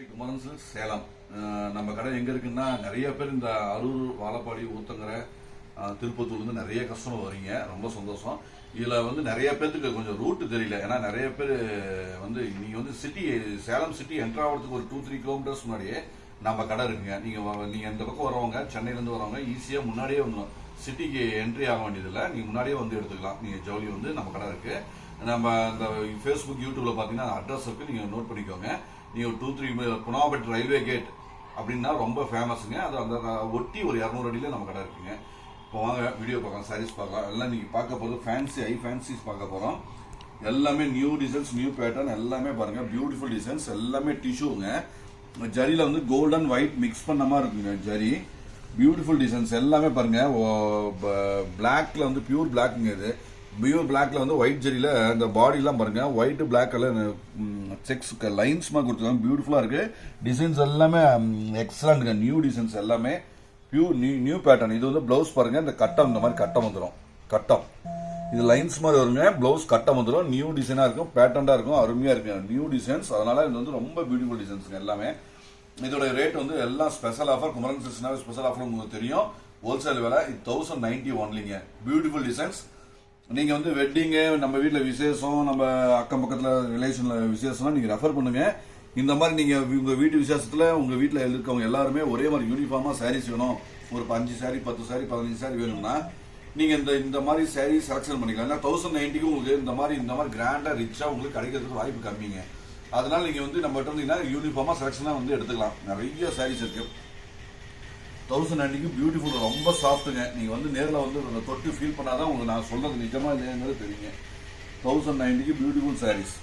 Sri Kumaran silks Salem. நம்ம கடை எங்க இருக்குன்னா, நிறைய பேர் இந்த அரூர், வாழப்பாடி, ஊத்தங்கரை, திருப்பத்தூர்ல இருந்து நிறைய கஸ்டமர் வரீங்க. ரொம்ப சந்தோஷம். இதுல நிறைய பேருக்கு கொஞ்சம் ரூட் தெரியல. ஏன்னா நிறைய பேர் நீங்க சிட்டி, சேலம் சிட்டி என்டர் ஆகிறதுக்கு ஒரு 2-3 கிலோமீட்டர்ஸ் முன்னாடியே நம்ம கடை இருக்குங்க. நீங்க இந்த பக்கம் வரவங்க, சென்னையில இருந்து வரவங்க ஈஸியா முன்னாடியே வந்துடும். சிட்டிக்கு என்ட்ரி ஆக வேண்டியதில்லை. நீங்க முன்னாடியே எடுத்துக்கலாம். நீங்க ஜவுளி நம்ம கடை இருக்கு. நம்ம இந்த ஃபேஸ்புக், யூடியூப்ல பாத்தீங்கன்னா அட்ரஸ் இருக்கு, நீங்க நோட் பண்ணிக்கோங்க. நீங்க 2-3 புனாபட் ரயில்வே கேட் அப்படின்னா ரொம்ப ஃபேமஸுங்க. அது அந்த ஒட்டி ஒரு 200 அடியில நம்ம கடை இருக்குங்க. இப்போ வாங்க வீடியோ பார்க்கலாம், சாரீஸ் பார்க்கலாம். எல்லாம் நீங்க பார்க்க போது ஃபேன்சி, ஃபேன்சிஸ் பார்க்க போறோம். எல்லாமே நியூ டிசைன்ஸ், நியூ பேட்டர்ன், எல்லாமே பாருங்க. பியூட்டிஃபுல் டிசைன்ஸ், எல்லாமே டிஷ்யூங்க. ஜரியில கோல்டன் ஒயிட் மிக்ஸ் பண்ண மாதிரி இருக்குங்க ஜரி. பியூட்டிஃபுல் டிசைன்ஸ் எல்லாமே பாருங்க. பிளாக்ல பியூர் பிளாக்ங்க. இது பியூர் பிளாக்ல ஒயிட் ஜெரியில அந்த பாடி எல்லாம் பாருங்க. White black colour checks lines மாதிரி கொடுத்துருக்காங்க. பியூட்டிஃபுல்லா இருக்கு. டிசைன்ஸ் எல்லாமே எக்ஸலன்ட்ங்க. நியூ டிசைன்ஸ் எல்லாமே பியூர் நியூ பேட்டர்ன். இது பிளவுஸ் பாருங்க. இந்த கட்டம், இந்த மாதிரி கட்டம் வந்துடும். கட்டம் இது லைன்ஸ் மாதிரி வருங்க. பிளவுஸ் கட்டம் வந்துடும். நியூ டிசைனா இருக்கும், பேட்டர்னா இருக்கும், அருமையா இருக்கு. நியூ டிசைன்ஸ், அதனால இது ரொம்ப பியூட்டிஃபுல் டிசைன்ஸ் எல்லாமே. இதோட ரேட் எல்லாம் ஸ்பெஷல் ஆஃபர். குமரன் சில்க்ஸ்னாவே ஸ்பெஷல் ஆஃபர் உங்களுக்கு தெரியும். ஹோல்சேல் விலை 1090 ஒன்லிங்க. Beautiful designs. நீங்க வெட்டிங், நம்ம வீட்டுல விசேஷம், நம்ம அக்கம் பக்கத்துல ரிலேஷன்ல விசேஷம்லாம் நீங்க ரெஃபர் பண்ணுங்க. இந்த மாதிரி நீங்க உங்க வீட்டு விசேஷத்துல உங்க வீட்டுல இருக்கவங்க எல்லாருமே ஒரே மாதிரி யூனிஃபார்மா சாரீஸ் வேணும், ஒரு 5 சாரி, 10 சாரி, 15 சாரி வேணும்னா நீங்க இந்த மாதிரி சாரி செலக்ஷன் பண்ணிக்கலாம். ஏன்னா 1090க்கு உங்களுக்கு இந்த மாதிரி கிராண்டா ரிச்சா உங்களுக்கு கிடைக்கிறதுக்கு வாய்ப்பு கம்மிங்க. அதனால நீங்க நம்ம இருந்தீங்கன்னா யூனிஃபார்மா செலக்ஷனா எடுத்துக்கலாம். நிறைய சாரீஸ் இருக்கு. 1090க்கு பியூட்டிஃபுல், ரொம்ப சாஃப்ட்டுங்க. நீங்க நேரில் தொட்டு ஃபீல் பண்ணாதான் உங்களுக்கு நான் சொல்றது நிஜமா இல்லையாங்கிறது தெரியுங்க. 1090க்கு பியூட்டிஃபுல் சாரீஸ்.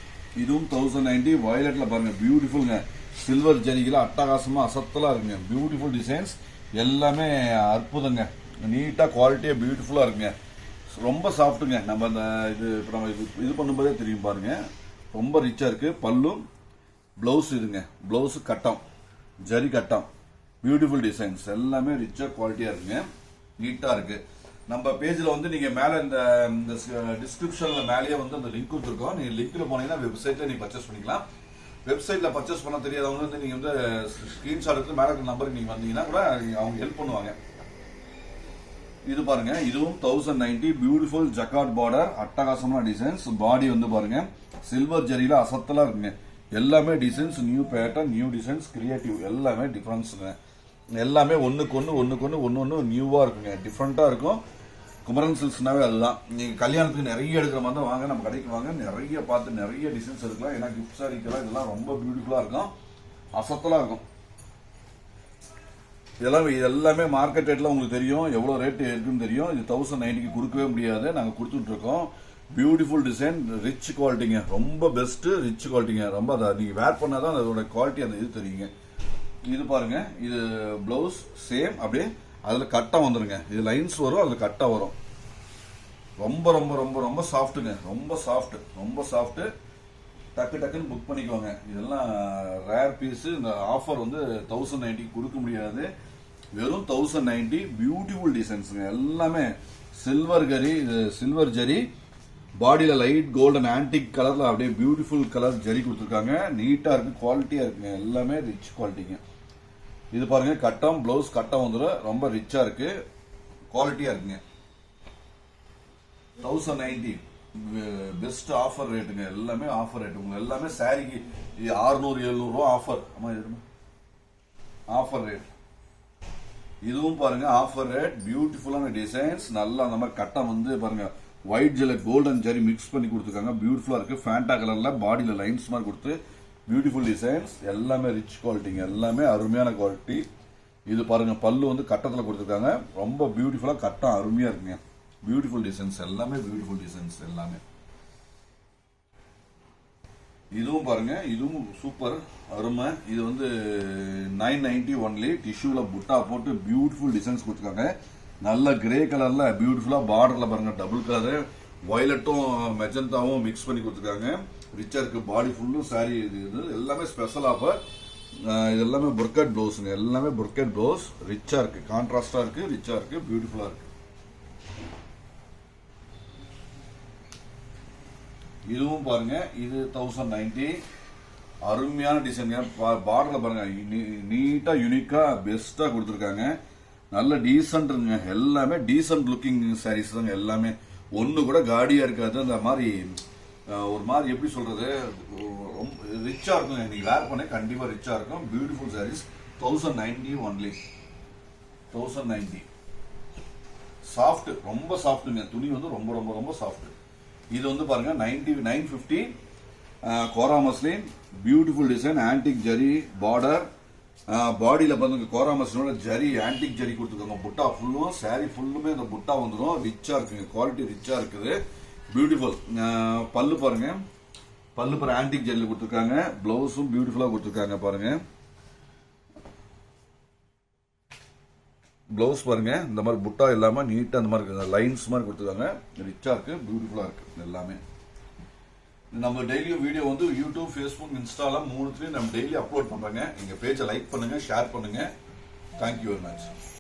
இதுவும் 1090 வயலட்ல பாருங்க. பியூட்டிஃபுல்ங்க. சில்வர் ஜரிகளை அட்டகாசமா அசத்தலா இருக்குங்க. பியூட்டிஃபுல் டிசைன்ஸ் எல்லாமே அற்புதங்க. நீட்டா குவாலிட்டியா பியூட்டிஃபுல்லா இருக்குங்க. ரொம்ப சாஃப்ட்டுங்க. நம்ம இது பண்ணும்போதே தெரியும் பாருங்க. ரொம்ப ரிச்சா இருக்கு. பல்லு, பிளவுஸ் இதுங்க. பிளவுஸ் கட்டம், ஜரி கட்டம், பியூட்டிஃபுல் டிசைன்ஸ் எல்லாமே ரிச்சா குவாலிட்டியா இருக்குங்க. நீட்டா இருக்கு. நம்ம பேஜ்ல நீங்க மேல இந்த டிஸ்கிரிப்ஷன்ல மேலேயே அந்த லிங்க் கொடுத்துருக்கோம். நீங்க லிங்க்ல போனீங்கன்னா வெப்சைட்ல நீங்க பர்ச்சேஸ் பண்ணிக்கலாம். வெப்சைட்ல பர்ச்சேஸ் பண்ண தெரியாதவங்க நீங்க ஸ்கிரீன்ஷாட் எடுத்து மேல இருக்க நம்பருக்கு நீங்க வந்தீங்கன்னா கூட அவங்க ஹெல்ப் பண்ணுவாங்க. இது பாருங்க. இதுவும் 1090 பியூட்டிஃபுல் ஜக்கார்ட் பார்டர், அட்டகாசமான டிசைன்ஸ். பாடி பாருங்க சில்வர் ஜரியில அசத்தலா இருக்குங்க. எல்லாமே designs, new pattern, new designs, creative, எல்லாமே டிஃபரன்ஸுங்க. எல்லாமே ஒன்னு நியூவா இருக்குங்க. டிஃப்ரெண்டா இருக்கும். குமரன் சில்க்ஸ்னாவே அதுதான். நீங்க கல்யாணத்துக்கு நிறைய எடுக்கிற மாதிரி தான் வாங்க, நம்ம கடைக்கு வாங்க. நிறைய பார்த்து நிறைய டிசைன்ஸ் எடுக்கலாம். ஏன்னா கிஃப்ட் சாரிக்கெல்லாம் இதெல்லாம் ரொம்ப பியூட்டிஃபுல்லா இருக்கும், அசத்தலா இருக்கும். எல்லாமே மார்க்கெட் ரேட்ல உங்களுக்கு தெரியும், எவ்வளவு ரேட் இருக்குன்னு தெரியும். இது 1090க்கு கொடுக்கவே முடியாது. நாங்க கொடுத்துட்டு இருக்கோம். பியூட்டிஃபுல் டிசைன், ரிச் குவாலிட்டிங்க. ரொம்ப பெஸ்ட் ரிச் குவாலிட்டிங்க. ரொம்ப நீங்க வேர் பண்ணாதான் அதோட குவாலிட்டி அந்த இது தெரியுங்க. இது பாருங்க. இது பிளவுஸ் சேம் அப்படியே அதுல கட்டம் வந்துருங்க. இது லைன்ஸ் வரும், அதுல கட்டம் வரும். ரொம்ப ரொம்ப ரொம்ப ரொம்ப சாஃப்ட்டுங்க. ரொம்ப சாஃப்ட். டக்குன்னு புக் பண்ணிக்கோங்க. இதெல்லாம் ரேர் பீஸ். இந்த ஆஃபர் 1090 கொடுக்க முடியாது. வெறும் 1090. பியூட்டிஃபுல் டிசைன்ஸுங்க. எல்லாமே சில்வர் ஜரி, பாடியில லைட் கோல்டன் ஆன்டிக் கலர்ல அப்படியே பியூட்டிஃபுல் கலர் ஜரி கொடுத்துருக்காங்க. நீட்டா இருக்கு, குவாலிட்டியா இருக்குங்க. எல்லாமே ரிச் குவாலிட்டிங்க. இது பாருங்க. கட்டம், பிளவுஸ் கட்டம் வந்துடும். ரொம்ப ரிச்சா இருக்கு, குவாலிட்டியா இருக்குங்க. 1090 பெஸ்ட் ஆஃபர் ரேட்டுங்க. எல்லாமே ஆஃபர் ரேட். உங்களுக்கு எல்லாமே சாரிக்கு 600-700 ரூபா ஆஃபர். Offer rate. இதுவும் பாருங்க ஆஃபர் ரேட். பியூட்டிஃபுல்லான டிசைன்ஸ். நல்லா அந்த மாதிரி கட்டம் பாருங்க. ஒயிட் ஜெல கோல்டன் ஜரி மிக்ஸ் பண்ணி கொடுத்துருக்காங்க. பியூட்டிஃபுல்லா இருக்கு. ஃபேண்டா கலர்ல பாடியில லைன்ஸ் மாதிரி கொடுத்து பியூட்டிஃபுல் டிசைன்ஸ். எல்லாமே ரிச் குவாலிட்டிங்க. எல்லாமே அருமையான குவாலிட்டி. இது பாருங்க. பல்லு கட்டத்துல கொடுத்துருக்காங்க. ரொம்ப பியூட்டிஃபுல்லா கட்டம் அருமையா இருக்குங்க. பியூட்டிஃபுல் டிசைன்ஸ் எல்லாமே பியூட்டிஃபுல் டிசைன்ஸ் எல்லாமே. இதுவும் பாருங்க. இதுவும் சூப்பர் அருமை. இது 990 ஒன்லி. டிஷ்யூல புட்டா போட்டு பியூட்டிஃபுல் டிசைன்ஸ் கொடுத்துருக்காங்க. நல்ல கிரே கலர்ல பியூட்டிஃபுல்லா பார்டர்ல பாருங்க. டபுள் கலர் வயலட்டும் மெஜந்தாவும் மிக்ஸ் பண்ணி கொடுத்துருக்காங்க. ரிச்சா இருக்கு. பாடி ஃபுல்லும் சாரி. இது எல்லாமே ஸ்பெஷல் ஆஃபர். இது எல்லாமே புர்கட் ப்ளவுஸ்ங்க. எல்லாமே புர்கட் ப்ளவுஸ். ரிச்சா இருக்கு, கான்ட்ராஸ்டா இருக்கு, ரிச்சா இருக்கு, பியூட்டிஃபுல்லா இருக்கு. இதுவும் பாருங்க. இது 1090. அருமையான டிசைனுங்க. பார்டர்ல பாருங்க, நீட்டா யூனிக்கா பெஸ்டா கொடுத்துருக்காங்க. நல்ல டீசென்ட்ங்க, எல்லாமே டீசென்ட் லுக்கிங் சாரீஸ் தாங்க எல்லாமே. ஒண்ணு கூட காடியா இருக்காது. அந்த மாதிரி ஒரு மாதிரி எப்படி சொல்றது, ரொம்ப ரிச்சா இருக்கும். நீங்க வேர் பண்ண கண்டிப்பா ரிச்சா இருக்கும். பியூட்டிஃபுல் சாரீஸ். 1090 ஒன்லி. 1090. சாஃப்ட், ரொம்ப சாஃப்ட்டுங்க. துணி வந்து ரொம்ப ரொம்ப ரொம்ப சாஃப்ட். இது வந்து பாருங்க 950 kora muslin. Beautiful design, antique zari border. பாடியில பாருங்க கோரா மஸ்லினோட ஜரி, ஆன்டிக் ஜரி கொடுத்துருக்காங்க. புட்டா ஃபுல்லும், சாரி ஃபுல்லுமே இந்த புட்டா வந்துடும். ரிச்சா இருக்குங்க, குவாலிட்டி ரிச்சா இருக்குது. பியூட்டிஃபுல். பல்லு பாருங்க, பல்லு பாரு ஆன்டிக் ஜரியில் கொடுத்துருக்காங்க. பிளவுஸும் பியூட்டிஃபுல்லா கொடுத்துருக்காங்க பாருங்க. பிளவுஸ் பாருங்க, இந்த மாதிரி புட்டா இல்லாம நீட்டா அந்த மாதிரி லைன்ஸ் மாதிரி கொடுத்துருக்காங்க. ரிச்சா இருக்கு, பியூட்டிஃபுல்லா இருக்கு எல்லாமே. நம்ம டெய்லியும் வீடியோ வந்து யூடியூப், ஃபேஸ்புக், இன்ஸ்டால 3 நம்ம டெய்லி அப்லோட் பண்றாங்க. எங்க பேஜை லைக் பண்ணுங்க, ஷேர் பண்ணுங்க. Thank you very much.